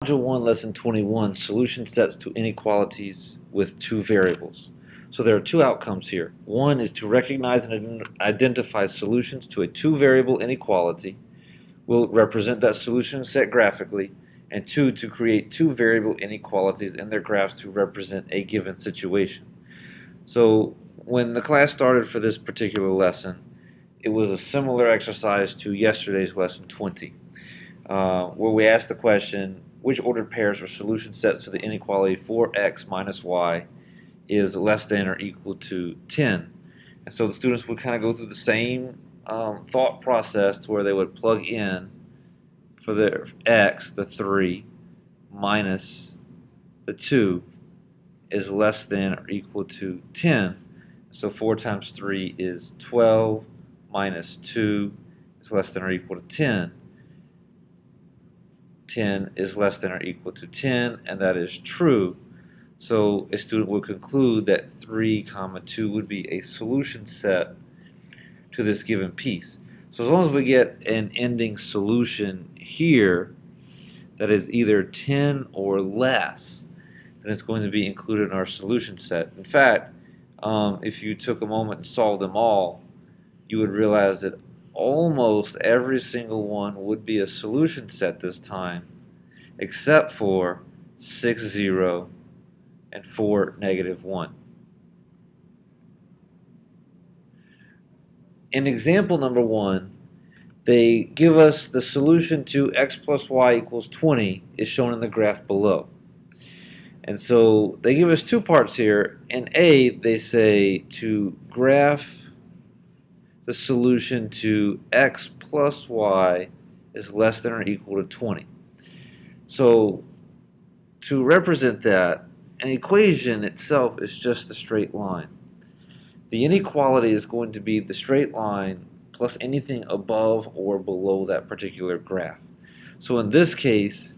Module 1, Lesson 21, Solution Sets to Inequalities with Two Variables. So there are two outcomes here. One is to recognize and identify solutions to a two-variable inequality. We'll represent that solution set graphically. And two, to create two-variable inequalities in their graphs to represent a given situation. So when the class started for this particular lesson, it was a similar exercise to yesterday's lesson 20, where we asked the question, which ordered pairs or solution sets to the inequality 4x minus y is less than or equal to 10. And so the students would kind of go through the same thought process to where they would plug in for their x, the 3, minus the 2 is less than or equal to 10. So 4 times 3 is 12, minus 2 is less than or equal to 10. 10 is less than or equal to 10, and that is true. So a student would conclude that 3, 2 would be a solution set to this given piece. So as long as we get an ending solution here that is either 10 or less, then it's going to be included in our solution set. In fact, if you took a moment and solved them all, you would realize that almost every single one would be a solution set this time, except for 6, 0, and 4, -1. In example number 1, they give us the solution to x plus y equals 20 is shown in the graph below. And so they give us two parts here. In A, they say to graph the solution to x plus y is less than or equal to 20. So to represent that, an equation itself is just a straight line. The inequality is going to be the straight line plus anything above or below that particular graph. So in this case,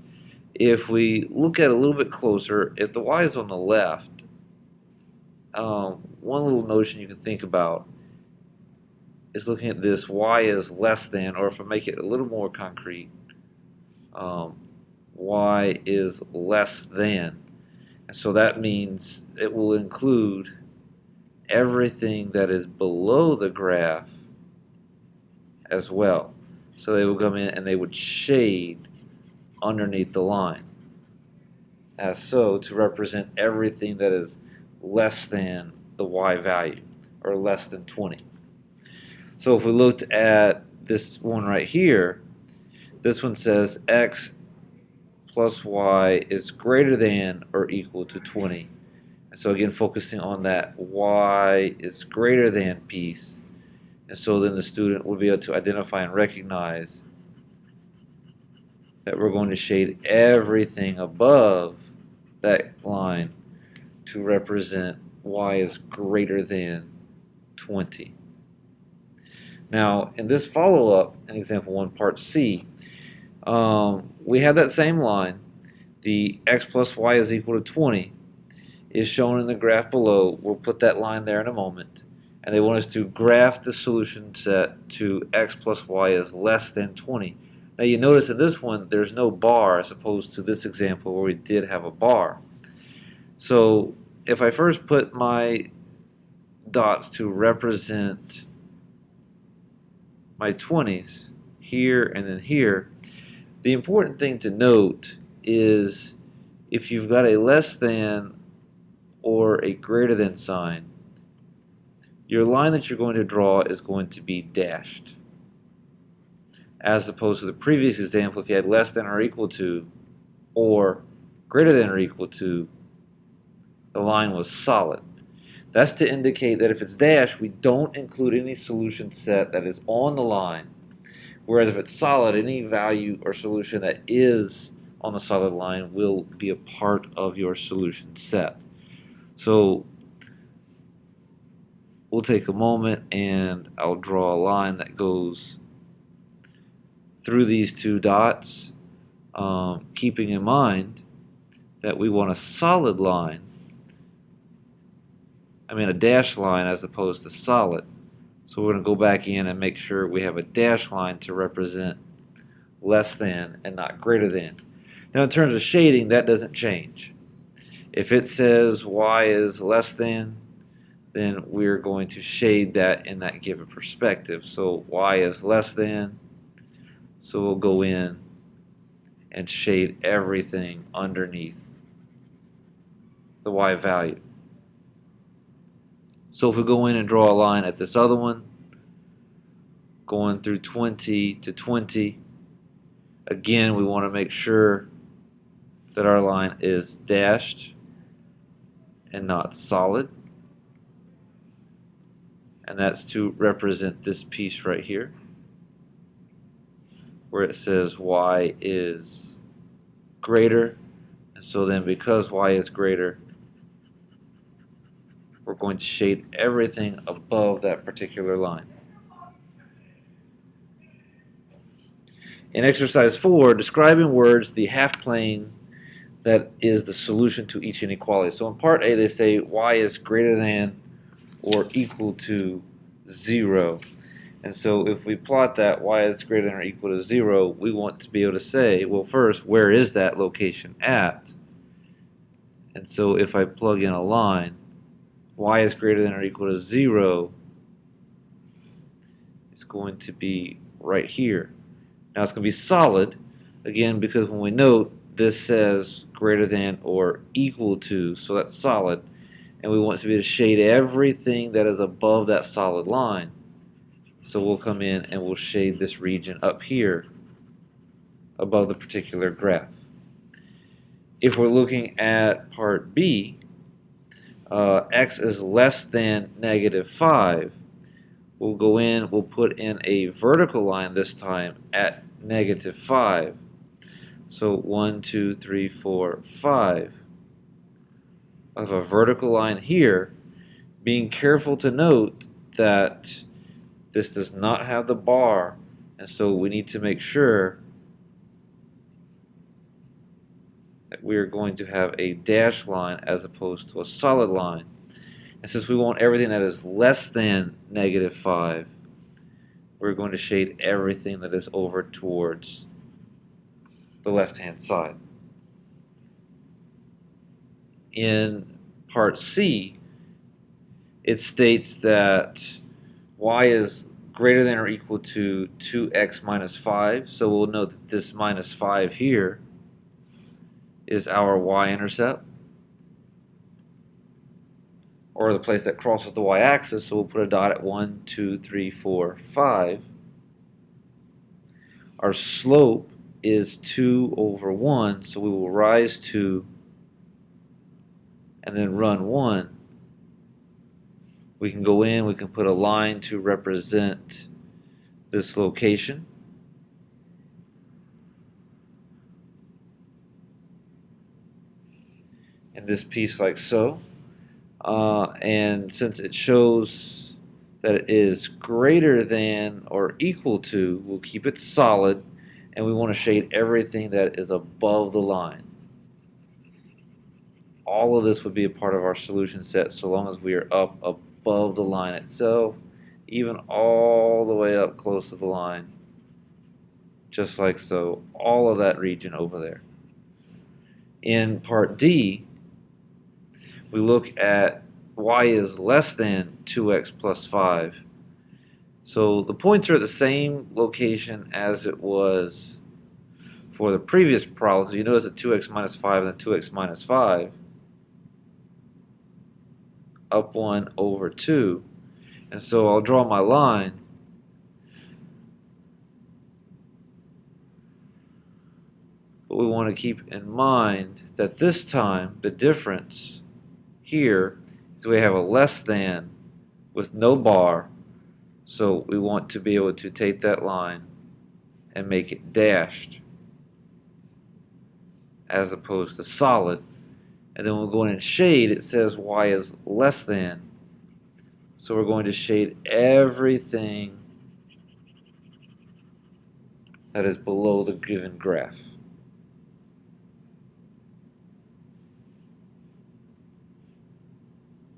if we look at it a little bit closer, if the y is on the left, one little notion you can think about is looking at this, y is less than, or if I make it a little more concrete, y is less than. And so that means it will include everything that is below the graph as well. So they will come in and they would shade underneath the line, as so, to represent everything that is less than the y value, or less than 20. So if we looked at this one right here, this one says x plus y is greater than or equal to 20. And so again, focusing on that y is greater than piece. And so then the student will be able to identify and recognize that we're going to shade everything above that line to represent y is greater than 20. Now, in this follow-up, in example 1, part C, we have that same line. The x plus y is equal to 20 is shown in the graph below. We'll put that line there in a moment. And they want us to graph the solution set to x plus y is less than 20. Now you notice in this one there's no bar as opposed to this example where we did have a bar. So if I first put my dots to represent my 20s here and then here, the important thing to note is if you've got a less than or a greater than sign, your line that you're going to draw is going to be dashed, as opposed to the previous example. If you had less than or equal to or greater than or equal to, the line was solid. That's to indicate that if it's dashed, we don't include any solution set that is on the line, whereas if it's solid, any value or solution that is on the solid line will be a part of your solution set. So we'll take a moment and I'll draw a line that goes through these two dots, keeping in mind that we want a solid line, a dashed line as opposed to solid. So we're going to go back in and make sure we have a dashed line to represent less than and not greater than. Now in terms of shading, that doesn't change. If it says y is less than, then we're going to shade that in that given perspective. So y is less than, so we'll go in and shade everything underneath the y value. So if we go in and draw a line at this other one, going through 20 to 20, again, we want to make sure that our line is dashed and not solid. And that's to represent this piece right here, where it says y is greater. And so then because y is greater, we're going to shade everything above that particular line. In exercise 4, describe in words the half plane that is the solution to each inequality. So in part A, they say y is greater than or equal to 0. And so if we plot that y is greater than or equal to 0, we want to be able to say, well, first, where is that location at? And so if I plug in a line, y is greater than or equal to 0, it's going to be right here. Now it's going to be solid, again, because when we note, this says greater than or equal to, so that's solid. And we want to be able to shade everything that is above that solid line. So we'll come in and we'll shade this region up here above the particular graph. If we're looking at part B, x is less than -5, we'll go in, we'll put in a vertical line this time at -5. So 1, 2, 3, 4, 5. I have a vertical line here, being careful to note that this does not have the bar, and so we need to make sure that we are going to have a dashed line as opposed to a solid line. And since we want everything that is less than -5, we're going to shade everything that is over towards the left-hand side. In part C, it states that y is greater than or equal to 2x minus 5. So we'll note that this -5 here is our y-intercept, or the place that crosses the y-axis. So we'll put a dot at 1, 2, 3, 4, 5. Our slope is 2 over 1, so we will rise 2 and then run 1. We can go in, we can put a line to represent this location. In this piece like so. And since it shows that it is greater than or equal to, we'll keep it solid, and we want to shade everything that is above the line. All of this would be a part of our solution set so long as we are up above the line itself, even all the way up close to the line, just like so, all of that region over there. In part D, we look at y is less than 2x plus 5. So the points are at the same location as it was for the previous problem. So you notice that 2x minus 5 and then 2x minus 5. Up 1 over 2. And so I'll draw my line. But we want to keep in mind that this time the difference here is we have a less than with no bar. So we want to be able to take that line and make it dashed as opposed to solid. And then we'll go in and shade. It says y is less than. So we're going to shade everything that is below the given graph.